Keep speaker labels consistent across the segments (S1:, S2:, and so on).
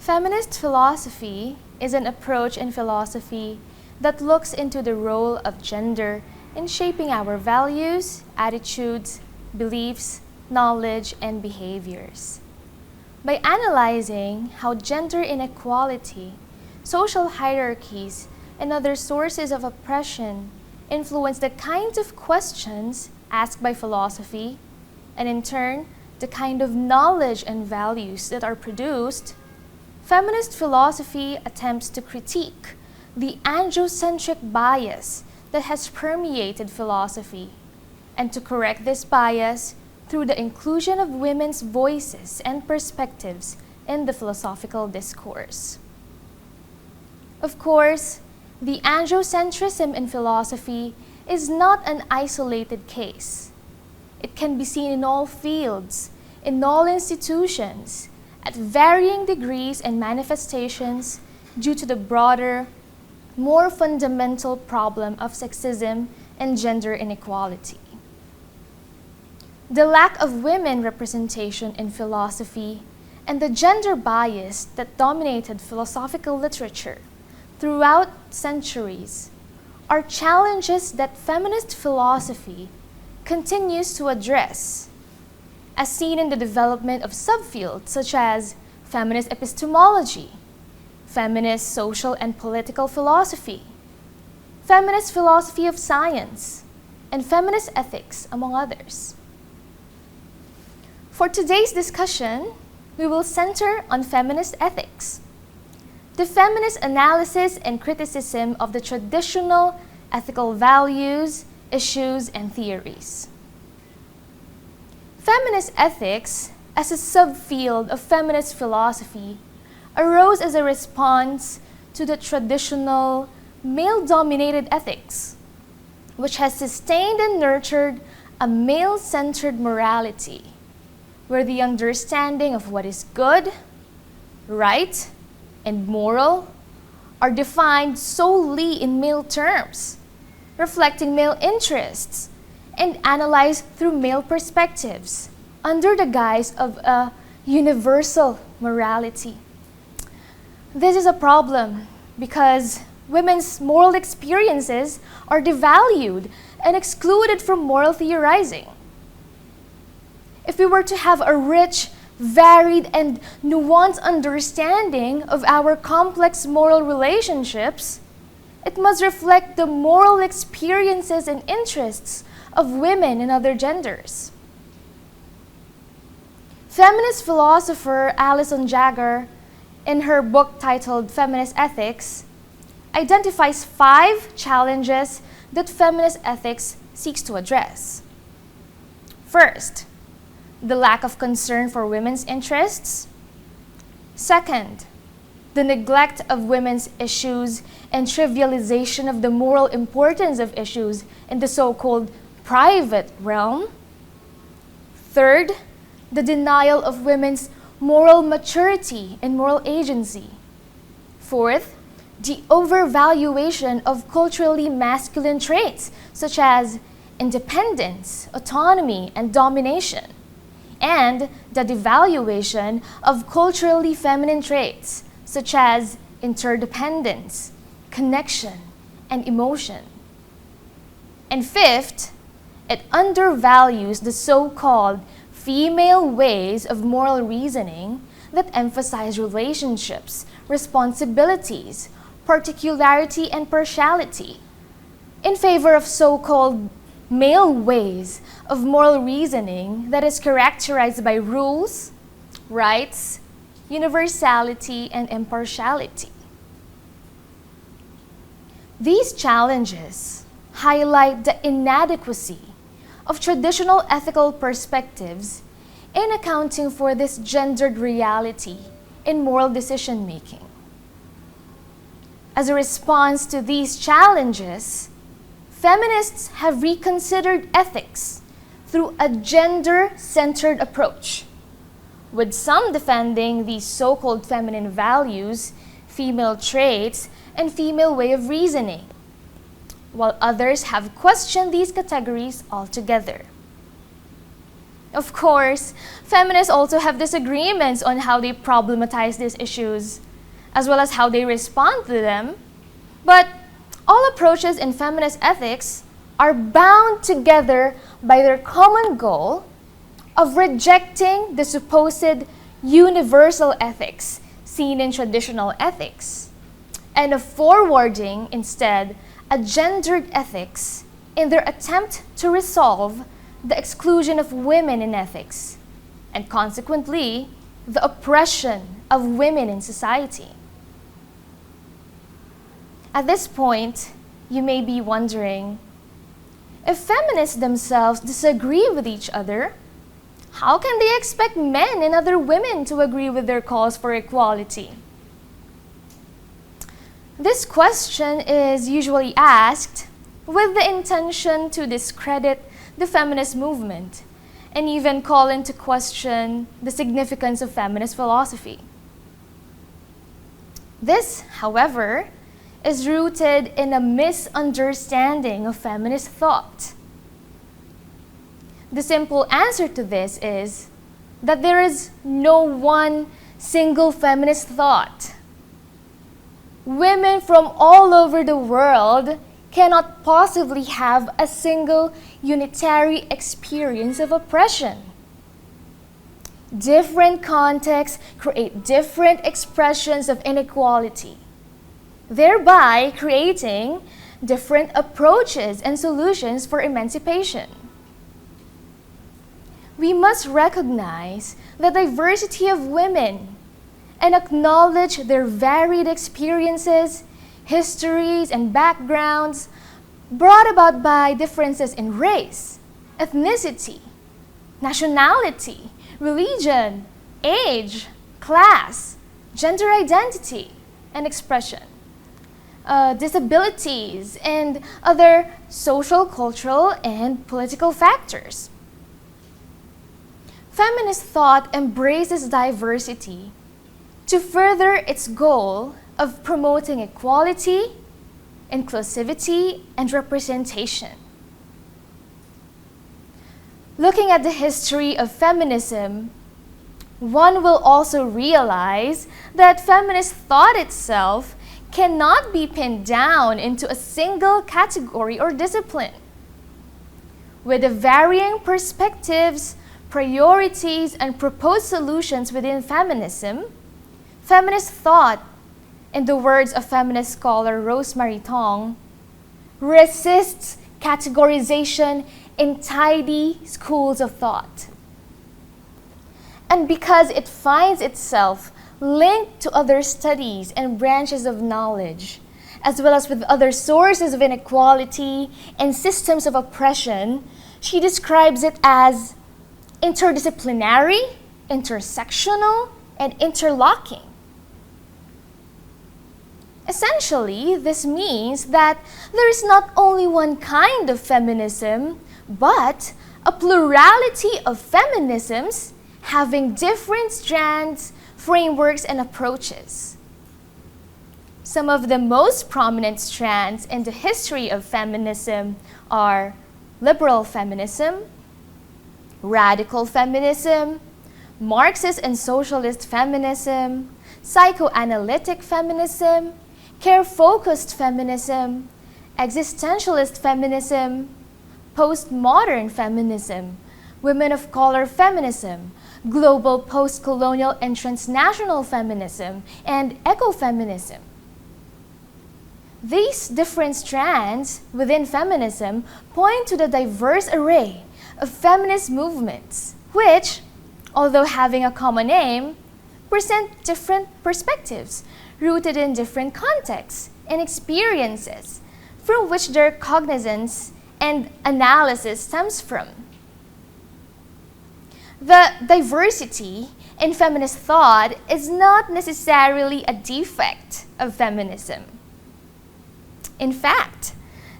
S1: Feminist philosophy is an approach in philosophy that looks into the role of gender in shaping our values, attitudes, beliefs, knowledge, and behaviors. By analyzing how gender inequality, social hierarchies, and other sources of oppression influence the kinds of questions asked by philosophy, and in turn, the kind of knowledge and values that are produced, feminist philosophy attempts to critique the androcentric bias that has permeated philosophy, and to correct this bias through the inclusion of women's voices and perspectives in the philosophical discourse. Of course, the androcentrism in philosophy is not an isolated case. It can be seen in all fields, in all institutions, at varying degrees and manifestations due to the broader, more fundamental problem of sexism and gender inequality. The lack of women representation in philosophy and the gender bias that dominated philosophical literature throughout centuries are challenges that feminist philosophy continues to address, as seen in the development of subfields such as feminist epistemology, feminist social and political philosophy, feminist philosophy of science, and feminist ethics, among others. For today's discussion, we will center on feminist ethics, the feminist analysis and criticism of the traditional ethical values, issues, and theories. Feminist ethics, as a subfield of feminist philosophy, arose as a response to the traditional male-dominated ethics, which has sustained and nurtured a male-centered morality, where the understanding of what is good, right, and moral are defined solely in male terms, reflecting male interests, and analyzed through male perspectives under the guise of a universal morality. This is a problem because women's moral experiences are devalued and excluded from moral theorizing. If we were to have a rich, varied, and nuanced understanding of our complex moral relationships, it must reflect the moral experiences and interests of women and other genders. Feminist philosopher Alison Jagger, in her book titled Feminist Ethics, identifies 5 challenges that feminist ethics seeks to address. First, the lack of concern for women's interests. Second, the neglect of women's issues and trivialization of the moral importance of issues in the so-called private realm. Third, the denial of women's moral maturity and moral agency. Fourth, the overvaluation of culturally masculine traits such as independence, autonomy, and domination, and the devaluation of culturally feminine traits such as interdependence, connection, and emotion. And fifth, it undervalues the so-called female ways of moral reasoning that emphasize relationships, responsibilities, particularity, and partiality, in favor of so-called male ways of moral reasoning that is characterized by rules, rights, universality, and impartiality. These challenges highlight the inadequacy of traditional ethical perspectives in accounting for this gendered reality in moral decision-making. As a response to these challenges, feminists have reconsidered ethics through a gender-centered approach, with some defending these so-called feminine values, female traits, and female way of reasoning, while others have questioned these categories altogether. Of course, feminists also have disagreements on how they problematize these issues, as well as how they respond to them. But all approaches in feminist ethics are bound together by their common goal of rejecting the supposed universal ethics seen in traditional ethics, and of forwarding instead a gendered ethics in their attempt to resolve the exclusion of women in ethics, and consequently, the oppression of women in society. At this point, you may be wondering, if feminists themselves disagree with each other, how can they expect men and other women to agree with their calls for equality? This question is usually asked with the intention to discredit the feminist movement and even call into question the significance of feminist philosophy. This, however, is rooted in a misunderstanding of feminist thought. The simple answer to this is that there is no one single feminist thought. Women from all over the world cannot possibly have a single unitary experience of oppression. Different contexts create different expressions of inequality, thereby creating different approaches and solutions for emancipation. We must recognize the diversity of women and acknowledge their varied experiences, histories, and backgrounds brought about by differences in race, ethnicity, nationality, religion, age, class, gender identity, and expression, disabilities, and other social, cultural, and political factors. Feminist thought embraces diversity to further its goal of promoting equality, inclusivity, and representation. Looking at the history of feminism, one will also realize that feminist thought itself cannot be pinned down into a single category or discipline. With the varying perspectives, priorities, and proposed solutions within feminism, feminist thought, in the words of feminist scholar Rosemary Tong, resists categorization in tidy schools of thought. And because it finds itself linked to other studies and branches of knowledge, as well as with other sources of inequality and systems of oppression, she describes it as interdisciplinary, intersectional, and interlocking. Essentially, this means that there is not only one kind of feminism, but a plurality of feminisms having different strands, frameworks, and approaches. Some of the most prominent strands in the history of feminism are liberal feminism, radical feminism, Marxist and socialist feminism, psychoanalytic feminism, care-focused feminism, existentialist feminism, postmodern feminism, women of color feminism, global post-colonial and transnational feminism, and ecofeminism. These different strands within feminism point to the diverse array of feminist movements, which, although having a common aim, present different perspectives rooted in different contexts and experiences from which their cognizance and analysis stems from. The diversity in feminist thought is not necessarily a defect of feminism. In fact,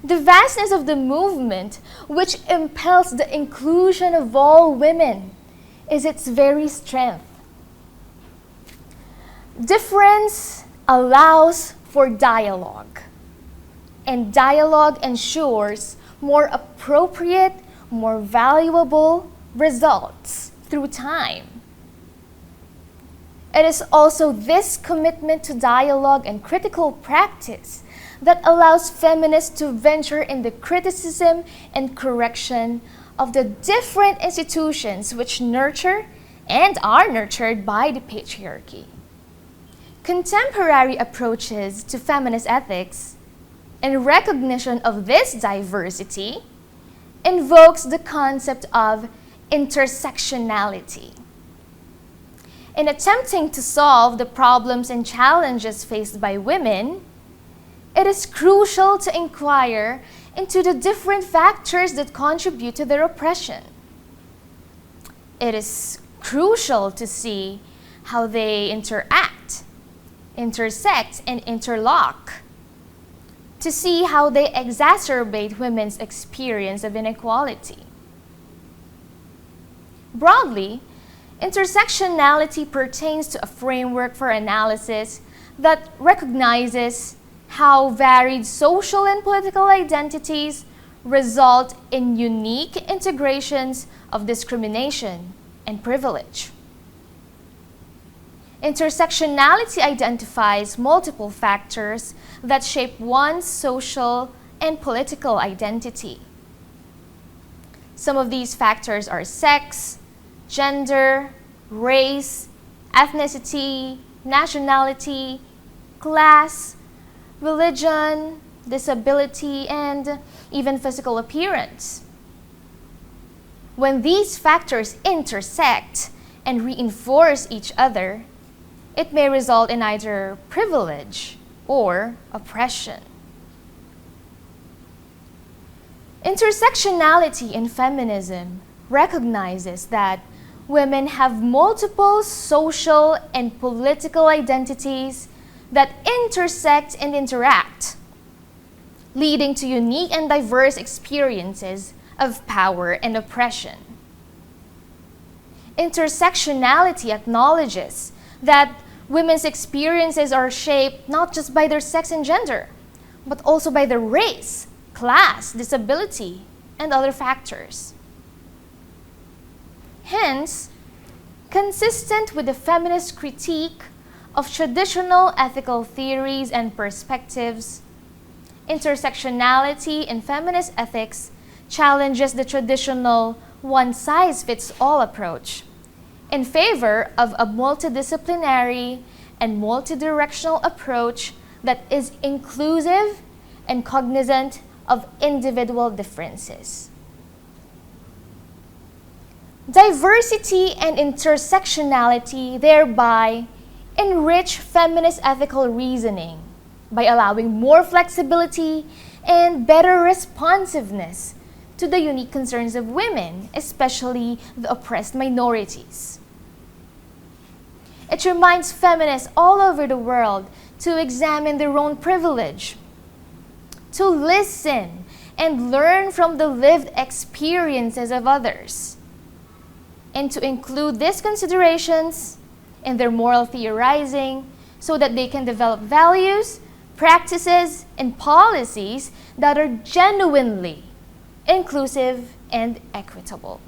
S1: the vastness of the movement, which impels the inclusion of all women, is its very strength. Difference allows for dialogue, and dialogue ensures more appropriate, more valuable, results through time. It is also this commitment to dialogue and critical practice that allows feminists to venture in the criticism and correction of the different institutions which nurture and are nurtured by the patriarchy. Contemporary approaches to feminist ethics, in recognition of this diversity, invokes the concept of intersectionality. In attempting to solve the problems and challenges faced by women, it is crucial to inquire into the different factors that contribute to their oppression. It is crucial to see how they interact, intersect, and interlock, to see how they exacerbate women's experience of inequality. Broadly, intersectionality pertains to a framework for analysis that recognizes how varied social and political identities result in unique integrations of discrimination and privilege. Intersectionality identifies multiple factors that shape one's social and political identity. Some of these factors are sex, gender, race, ethnicity, nationality, class, religion, disability, and even physical appearance. When these factors intersect and reinforce each other, it may result in either privilege or oppression. Intersectionality in feminism recognizes that women have multiple social and political identities that intersect and interact, leading to unique and diverse experiences of power and oppression. Intersectionality acknowledges that women's experiences are shaped not just by their sex and gender, but also by their race, class, disability, and other factors. Hence, consistent with the feminist critique of traditional ethical theories and perspectives, intersectionality in feminist ethics challenges the traditional one-size-fits-all approach in favor of a multidisciplinary and multidirectional approach that is inclusive and cognizant of individual differences. Diversity and intersectionality thereby enrich feminist ethical reasoning by allowing more flexibility and better responsiveness to the unique concerns of women, especially the oppressed minorities. It reminds feminists all over the world to examine their own privilege, to listen and learn from the lived experiences of others, and to include these considerations in their moral theorizing so that they can develop values, practices, and policies that are genuinely inclusive and equitable.